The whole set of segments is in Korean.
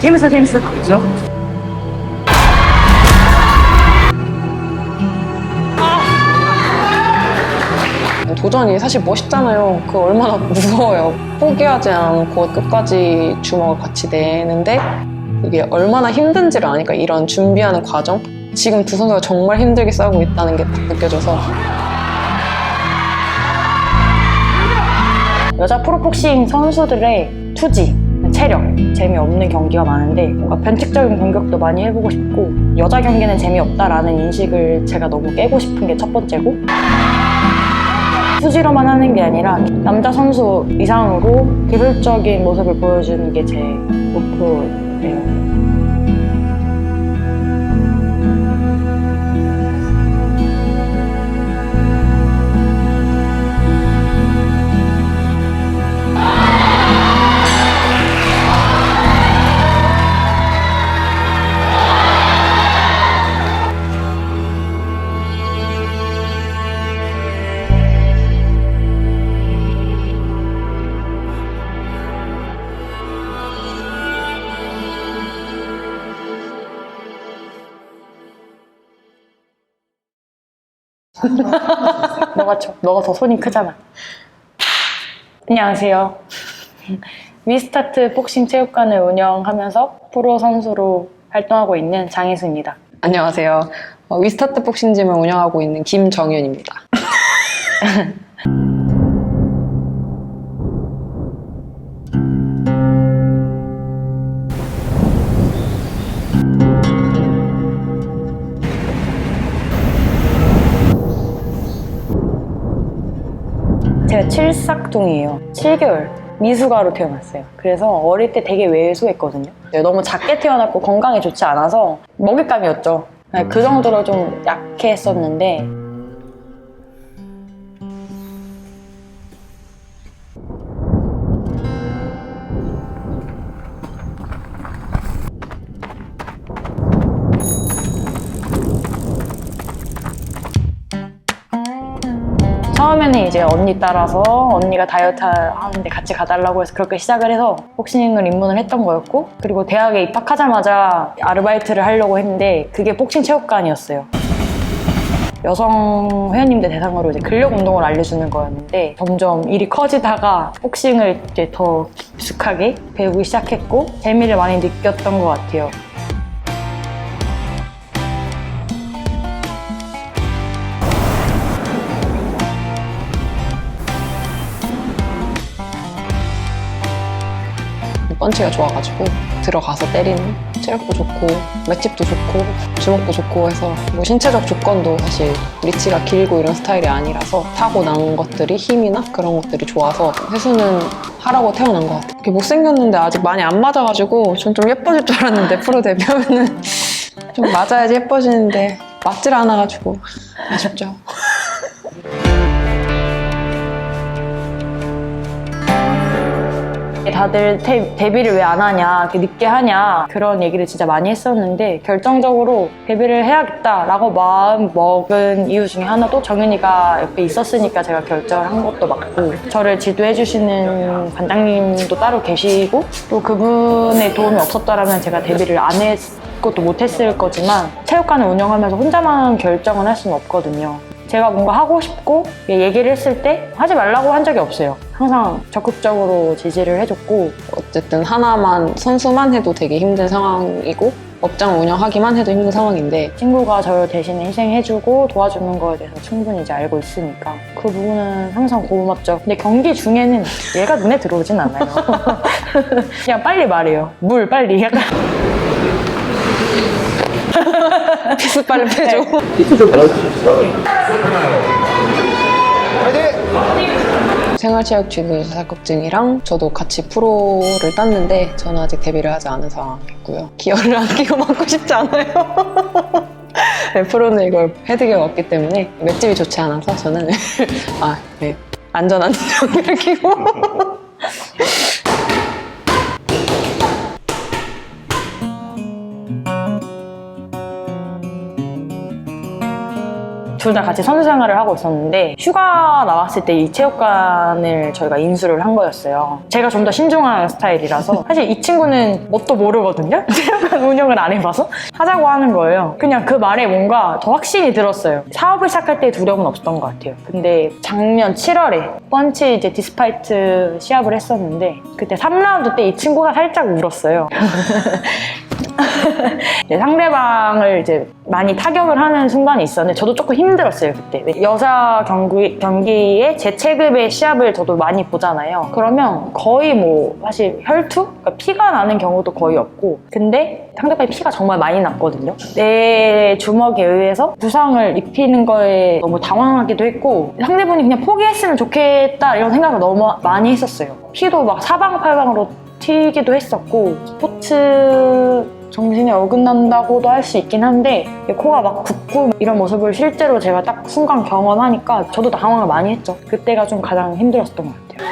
재밌어, 재밌어. 그죠? 도전이 사실 멋있잖아요. 그 얼마나 무서워요. 포기하지 않고 끝까지 주먹을 같이 내는데 이게 얼마나 힘든지를 아니까 이런 준비하는 과정. 지금 두 선수가 정말 힘들게 싸우고 있다는 게 딱 느껴져서 여자 프로복싱 선수들의 투지, 체력, 재미없는 경기가 많은데 뭔가 변칙적인 공격도 많이 해보고 싶고 여자 경기는 재미없다라는 인식을 제가 너무 깨고 싶은 게 첫 번째고 투지로만 하는 게 아니라 남자 선수 이상으로 기술적인 모습을 보여주는 게 제 목표예요. 너가 더 손이 크잖아. 안녕하세요. 위스타트 복싱 체육관을 운영하면서 프로 선수로 활동하고 있는 장혜수입니다. 안녕하세요. 위스타트 복싱짐을 운영하고 있는 김정윤입니다. 제가 칠삭둥이에요. 7개월 미숙아로 태어났어요. 그래서 어릴 때 되게 왜소했거든요. 너무 작게 태어났고 건강에 좋지 않아서 먹잇감이었죠. 그 정도로 좀 약했었는데 처음에는 이제 언니 따라서 언니가 다이어트 하는데 같이 가달라고 해서 그렇게 시작을 해서 복싱을 입문을 했던 거였고 그리고 대학에 입학하자마자 아르바이트를 하려고 했는데 그게 복싱 체육관이었어요. 여성 회원님들 대상으로 이제 근력 운동을 알려주는 거였는데 점점 일이 커지다가 복싱을 이제 더 깊숙하게 배우기 시작했고 재미를 많이 느꼈던 것 같아요. 펀치가 좋아가지고 들어가서 때리는 체력도 좋고 맷집도 좋고 주먹도 좋고 해서 뭐 신체적 조건도 사실 리치가 길고 이런 스타일이 아니라서 타고난 것들이 힘이나 그런 것들이 좋아서 혜수는 하라고 태어난 것 같아요. 이렇게 못생겼는데 아직 많이 안 맞아가지고 전 좀 예뻐질 줄 알았는데 프로 데뷔하면은 좀 맞아야지 예뻐지는데 맞질 않아가지고 아쉽죠. 다들 데뷔를 왜 안 하냐, 이렇게 늦게 하냐 그런 얘기를 진짜 많이 했었는데 결정적으로 데뷔를 해야겠다라고 마음 먹은 이유 중에 하나도 정윤이가 옆에 있었으니까 제가 결정을 한 것도 맞고 저를 지도해 주시는 관장님도 따로 계시고 또 그분의 도움이 없었더라면 제가 데뷔를 안 했고 또 못했을 거지만 체육관을 운영하면서 혼자만 결정은 할 수는 없거든요. 제가 뭔가 하고 싶고 얘기를 했을 때 하지 말라고 한 적이 없어요. 항상 적극적으로 지지를 해줬고 어쨌든 하나만 선수만 해도 되게 힘든 상황이고 업장을 운영하기만 해도 힘든 상황인데 친구가 저를 대신에 희생해주고 도와주는 거에 대해서 충분히 이제 알고 있으니까 그 부분은 항상 고맙죠. 근데 경기 중에는 얘가 눈에 들어오진 않아요. 그냥 빨리 말해요. 물 빨리 약간 피스 빨리 빼줘. 피트 좀 달아주시죠. 생활체육 지도 자격증이랑 저도 같이 프로를 땄는데 저는 아직 데뷔를 하지 않은 상황이고요. 기어를 안 끼고 맞고 싶지 않아요. 네, 프로는 이걸 헤드기어 없기 때문에 맷집이 좋지 않아서 저는 안전한 장비를 끼고 둘 다 같이 선수 생활을 하고 있었는데 휴가 나왔을 때 이 체육관을 저희가 인수를 한 거였어요. 제가 좀 더 신중한 스타일이라서 사실 이 친구는 뭣도 모르거든요. 체육관 운영을 안 해봐서 하자고 하는 거예요. 그냥 그 말에 뭔가 더 확신이 들었어요. 사업을 시작할 때 두려움은 없었던 것 같아요. 근데 작년 7월에 펀치 이제 디스파이트 시합을 했었는데 그때 3라운드 때 이 친구가 살짝 울었어요. 이제 상대방을 이제 많이 타격을 하는 순간이 있었는데 저도 조금 힘들었어요 그때. 여자 경기에 제 체급의 시합을 저도 많이 보잖아요. 그러면 거의 뭐 사실 혈투? 그러니까 피가 나는 경우도 거의 없고 근데 상대방이 피가 정말 많이 났거든요. 내 주먹에 의해서 부상을 입히는 거에 너무 당황하기도 했고 상대분이 그냥 포기했으면 좋겠다 이런 생각을 너무 많이 했었어요. 피도 막 사방팔방으로 튀기도 했었고 스포츠 정신에 어긋난다고도 할 수 있긴 한데 코가 막 붓고 이런 모습을 실제로 제가 딱 순간 경험하니까 저도 당황을 많이 했죠. 그때가 좀 가장 힘들었던 것 같아요.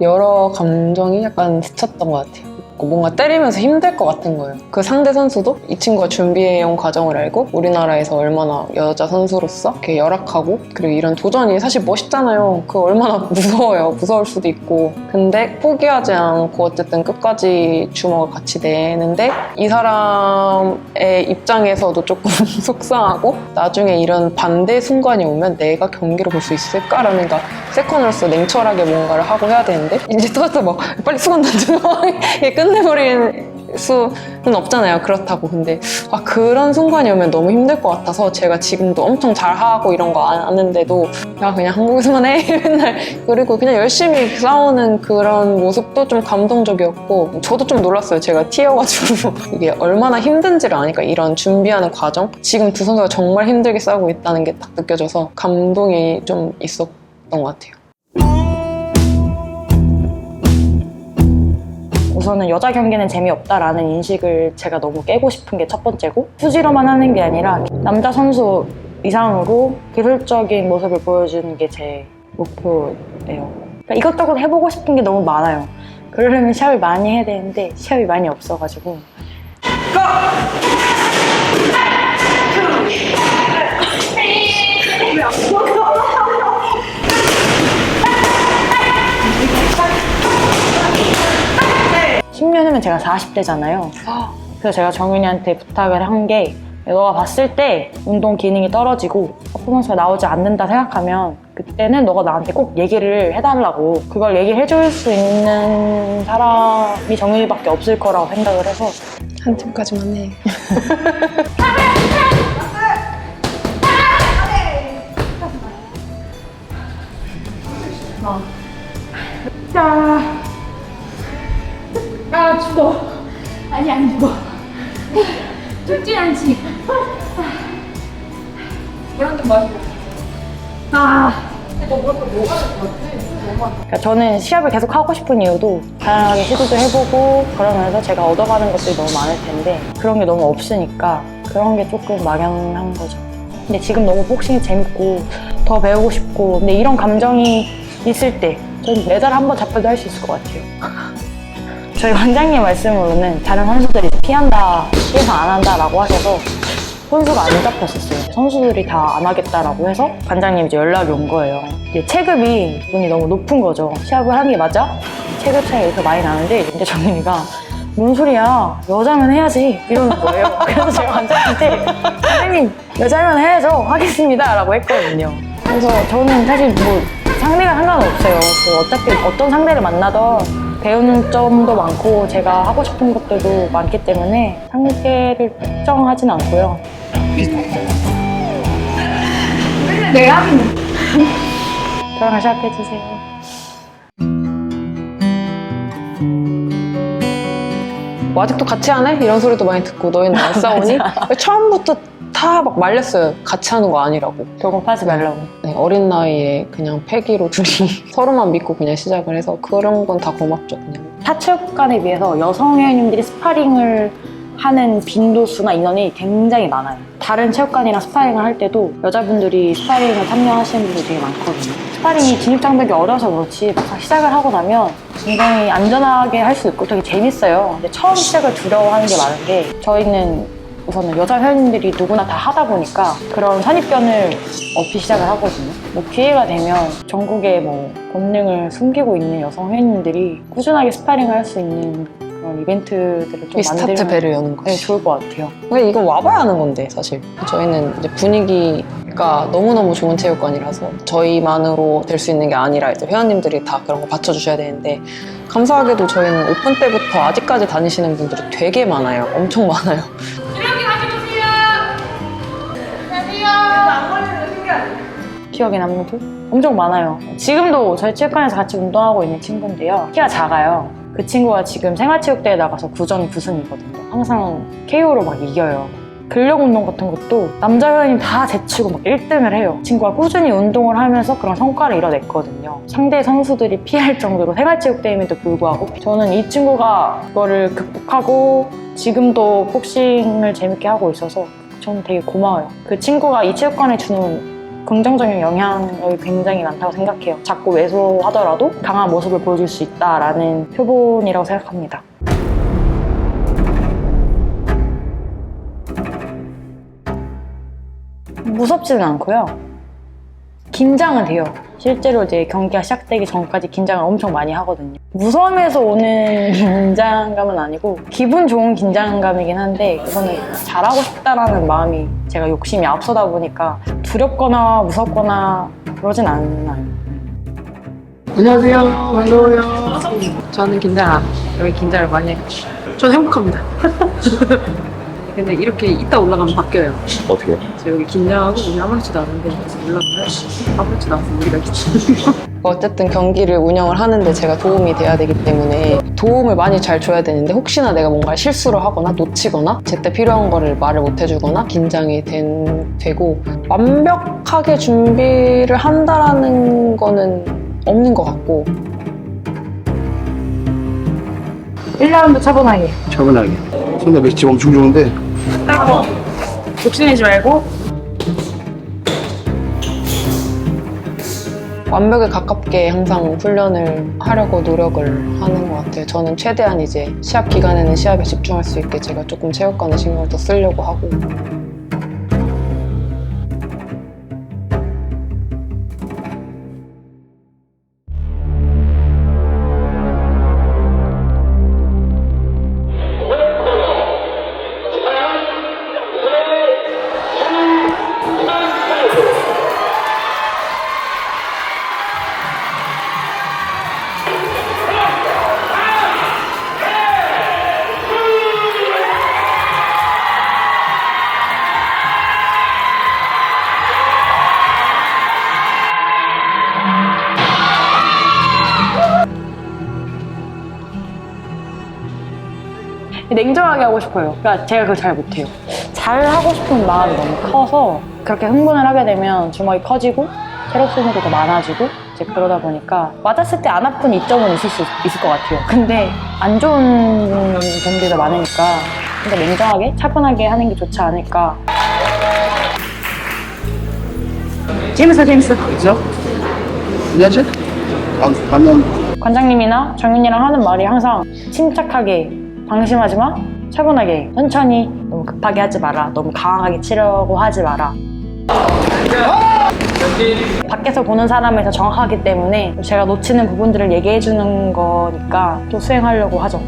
여러 감정이 약간 스쳤던 것 같아요. 뭔가 때리면서 힘들 것 같은 거예요. 그 상대 선수도 이 친구가 준비해온 과정을 알고 우리나라에서 얼마나 여자 선수로서 이렇게 열악하고 그리고 이런 도전이 사실 멋있잖아요. 그 얼마나 무서워요. 무서울 수도 있고. 근데 포기하지 않고 어쨌든 끝까지 주먹을 같이 내는데 이 사람의 입장에서도 조금 속상하고 나중에 이런 반대 순간이 오면 내가 경기를 볼 수 있을까라는 그러니까 세컨으로서 냉철하게 뭔가를 하고 해야 되는데 이제 또막 빨리 수건 던지는 상황이 끝내버릴 수는 없잖아요. 그렇다고. 근데 그런 순간이 오면 너무 힘들 것 같아서 제가 지금도 엄청 잘하고 이런 거 안 하는데도 야 그냥 한국에서만 해 맨날 그리고 그냥 열심히 싸우는 그런 모습도 좀 감동적이었고 저도 좀 놀랐어요. 제가 튀어가지고 이게 얼마나 힘든지를 아니까 이런 준비하는 과정 지금 두 선수가 정말 힘들게 싸우고 있다는 게 딱 느껴져서 감동이 좀 있었던 것 같아요. 우선은 여자 경기는 재미없다라는 인식을 제가 너무 깨고 싶은 게 첫 번째고 수지로만 하는 게 아니라 남자 선수 이상으로 기술적인 모습을 보여주는 게 제 목표예요. 그러니까 이것저것 해보고 싶은 게 너무 많아요. 그러려면 시합을 많이 해야 되는데 시합이 많이 없어가지고 네. 10년 후면 제가 40대잖아요. 그래서 제가 정윤이한테 부탁을 한 게 너가 봤을 때 운동 기능이 떨어지고 퍼포먼스가 나오지 않는다 생각하면 그때는 너가 나한테 꼭 얘기를 해달라고 그걸 얘기해줄 수 있는 사람이 정윤이밖에 없을 거라고 생각을 해서 한 팀까지만 해. 자, 죽어. 아니, 안 죽어. 죽지 않지. 물한 좀 마시고. 그러니까 저는 시합을 계속 하고 싶은 이유도 다양하게 시도도 해보고 그러면서 제가 얻어가는 것들이 너무 많을 텐데 그런 게 너무 없으니까 그런 게 조금 막연한 거죠. 근데 지금 너무 복싱이 재밌고 더 배우고 싶고 근데 이런 감정이 있을 때 저는 메달 한 번 잡혀도 할 수 있을 것 같아요. 저희 원장님 말씀으로는 다른 선수들이 피한다, 피해서 안 한다라고 하셔서 선수가 안 잡혔었어요. 선수들이 다 안 하겠다라고 해서 관장님이 이제 연락이 온 거예요. 이제 체급이 분이 너무 높은 거죠. 시합을 하는 게 맞아? 체급 차이가 이렇게 많이 나는데 이제 정민이가 뭔 소리야, 여자면 해야지 이러는 거예요. 그래서 제가 관장님한테 선생님 여자면 해야죠, 하겠습니다 라고 했거든요. 그래서 저는 사실 뭐 상대가 상관없어요. 뭐 어차피 어떤 상대를 만나던 배우는 점도 많고 제가 하고 싶은 것들도 많기 때문에 상대를 특정하진 않고요. 내가 저랑 시작해주세요. 뭐 아직도 같이 하네? 이런 소리도 많이 듣고 너희는 안 싸우니? 처음부터 다 막 말렸어요. 같이 하는 거 아니라고. 결국하지 말라고. 네, 어린 나이에 그냥 패기로 둘이 서로만 믿고 그냥 시작을 해서 그런 건 다 고맙죠. 그냥. 타체육관에 비해서 여성 회원님들이 스파링을 하는 빈도수나 인원이 굉장히 많아요. 다른 체육관이랑 스파링을 할 때도 여자분들이 스파링을 참여하시는 분들이 되게 많거든요. 스파링이 진입장벽이 어려서 그렇지 막상 시작을 하고 나면 굉장히 안전하게 할 수 있고 되게 재밌어요. 근데 처음 시작을 두려워하는 게 많은 게 저희는 우선은 여자 회원님들이 누구나 다 하다 보니까 그런 선입견을 없이 시작을 하거든요. 뭐 기회가 되면 전국에 뭐 본능을 숨기고 있는 여성 회원님들이 꾸준하게 스파링을 할 수 있는 그런 이벤트들을 좀 스타트 만들면 배를 여는 거지. 네, 좋을 것 같아요. 근데 이거 와봐야 하는 건데 사실 저희는 이제 분위기가 너무너무 좋은 체육관이라서 저희만으로 될 수 있는 게 아니라 이제 회원님들이 다 그런 거 받쳐주셔야 되는데 감사하게도 저희는 오픈 때부터 아직까지 다니시는 분들이 되게 많아요. 엄청 많아요. 이렇게 가져오세요. 안녕하세요. 안 걸리는 신기하네. 기억에 남는 분? 엄청 많아요. 지금도 저희 체육관에서 같이 운동하고 있는 친구인데요. 키가 작아요. 그 친구가 지금 생활체육대회 나가서 9전 9승이거든요. 항상 KO로 막 이겨요. 근력 운동 같은 것도 남자 회원님 다 제치고 막 1등을 해요. 친구가 꾸준히 운동을 하면서 그런 성과를 이뤄냈거든요. 상대 선수들이 피할 정도로 생활체육대회임에도 불구하고 저는 이 친구가 그거를 극복하고 지금도 복싱을 재밌게 하고 있어서 저는 되게 고마워요. 그 친구가 이 체육관에 주는 긍정적인 영향이 굉장히 많다고 생각해요. 자꾸 왜소하더라도 강한 모습을 보여줄 수 있다라는 표본이라고 생각합니다. 무섭지는 않고요. 긴장은 돼요. 실제로 이제 경기가 시작되기 전까지 긴장을 엄청 많이 하거든요. 무서움에서 오는 긴장감은 아니고 기분 좋은 긴장감이긴 한데 그거는 잘하고 싶다라는 마음이 제가 욕심이 앞서다 보니까 두렵거나 무섭거나 그러진 않아요. 안녕하세요. 반가워요. 저는 긴장, 여기 긴장을 많이 해요. 저는 행복합니다. 근데 이렇게 이따 올라가면 바뀌어요. 어떻게? 저 여기 긴장하고 우리 아무렇지도 않은데 올라가면 아무렇지도 않고 우리가 긴장. 어쨌든 경기를 운영을 하는데 제가 도움이 돼야 되기 때문에 도움을 많이 잘 줘야 되는데 혹시나 내가 뭔가 실수를 하거나 놓치거나 제때 필요한 거를 말을 못 해주거나 긴장이 되고 완벽하게 준비를 한다라는 거는 없는 것 같고 1라운드 차분하게 차분하게. 손에 맥집 엄청 좋은데. 따고 욕심내지 말고 완벽에 가깝게 항상 훈련을 하려고 노력을 하는 것 같아요. 저는 최대한 이제 시합 기간에는 시합에 집중할 수 있게 제가 조금 체육관에 신경을 더 쓰려고 하고 냉정하게 하고 싶어요. 그러니까 제가 그걸 잘 못해요. 잘 하고 싶은 마음이 너무 커서 그렇게 흥분을 하게 되면 주먹이 커지고 체력 소모도 더 많아지고 이제 그러다 보니까 맞았을 때 안 아픈 이점은 있을 수 있을 것 같아요. 근데 안 좋은 점들이 더 많으니까 그러니까 냉정하게 차분하게 하는 게 좋지 않을까. 재밌어. 그죠? 안녕하세요. 반면 관장님이나 정윤이랑 하는 말이 항상 침착하게 방심하지 마, 차분하게, 천천히, 너무 급하게 하지 마라, 너무 강하게 치려고 하지 마라. 밖에서 보는 사람에서 정확하기 때문에 제가 놓치는 부분들을 얘기해 주는 거니까 또 수행하려고 하죠.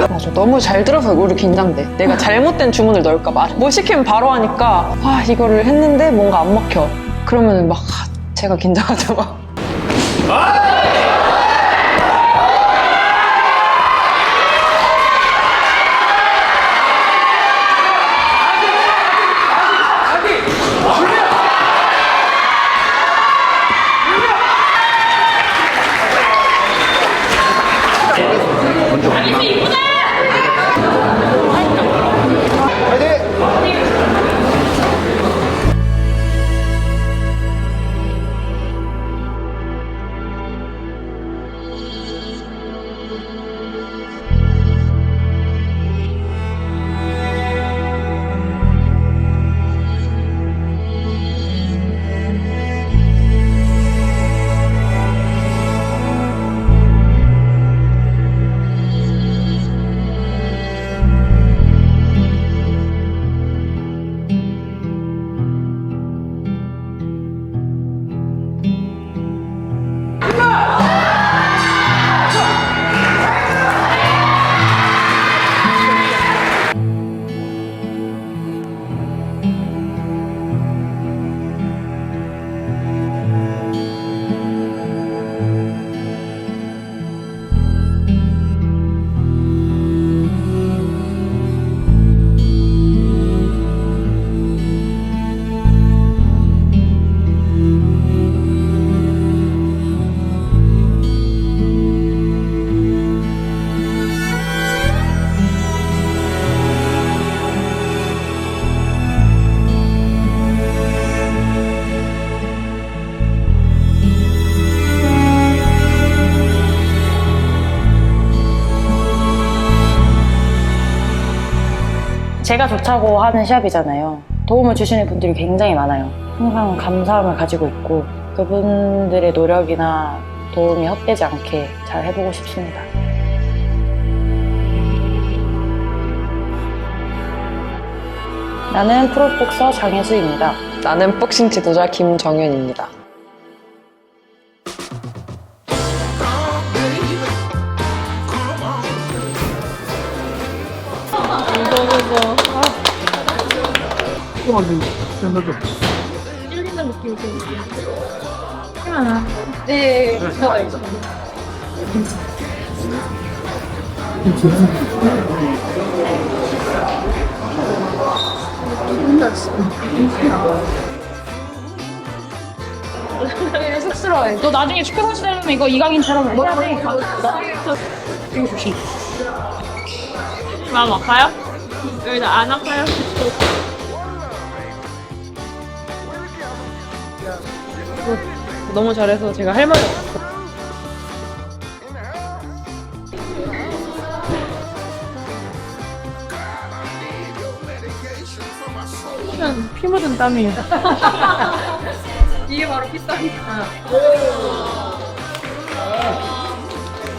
맞아. 너무 잘 들어서 우리 긴장돼. 내가 잘못된 주문을 넣을까봐. 뭐 시키면 바로 하니까 아 이거를 했는데 뭔가 안 먹혀. 그러면 막 제가 긴장하죠 막. 제가 좋다고 하는 시합이잖아요. 도움을 주시는 분들이 굉장히 많아요. 항상 감사함을 가지고 있고 그분들의 노력이나 도움이 헛되지 않게 잘 해보고 싶습니다. 나는 프로복서 장혜수입니다. 나는 복싱 지도자 김정현입니다. 쑥스러워해. 너 나중에 축구 선수 되려면 이거 이강인처럼 해야 돼. 이거 조심. 마음 아파요? 여기다 안 아파요? 너무 잘해서 제가 할 말이 없어. 피 묻은 땀이에요. 이게 바로 피땀이야.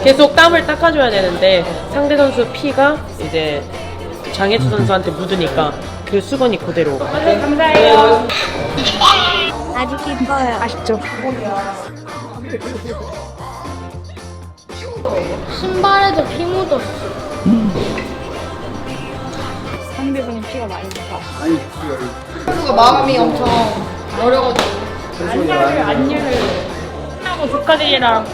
계속 땀을 닦아줘야 되는데 상대 선수 피가 이제 장혜수 선수한테 묻으니까 그 수건이 그대로. 감사해요. 아주 기뻐요. 아쉽죠? 신발에도 피 묻었어. 상대방이 피가 많이 나. 아니, 선수가 마음이 엄청 어려가지고 안녕을 하고 조카들이랑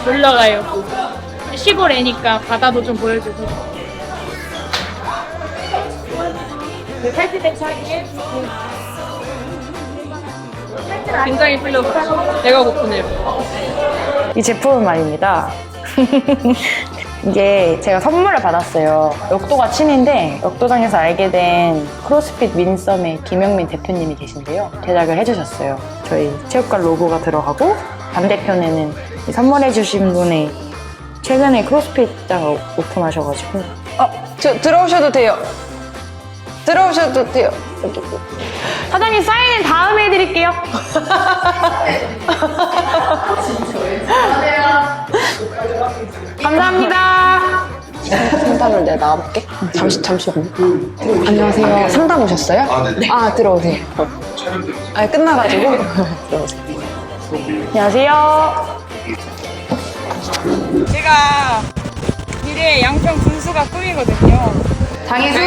놀러 가요. 시골 애니까 바다도 좀 보여주고. 탈출 대차기에 굉장히 풀려서 배가 고프네요. 이 제품은 말입니다. 이게 제가 선물을 받았어요. 역도가 취미인데 역도장에서 알게 된 크로스핏 민썸의 김영민 대표님이 계신데요. 제작을 해주셨어요. 저희 체육관 로고가 들어가고 반대편에는 이 선물해주신 분이 최근에 크로스핏장을 오픈하셔가지고 저 들어오셔도 돼요. 들어오셔도 돼요. 사장님 사인은 다음에 해드릴게요. 감사합니다. 상담을 내가 나가볼게. 잠시만요. 안녕하세요. 상담 오셨어요? 아, 들어오세요. 아, 끝나가지고. 들어오세요. 안녕하세요. 제가 미래의 양평 군수가 꿈이거든요. 장혜수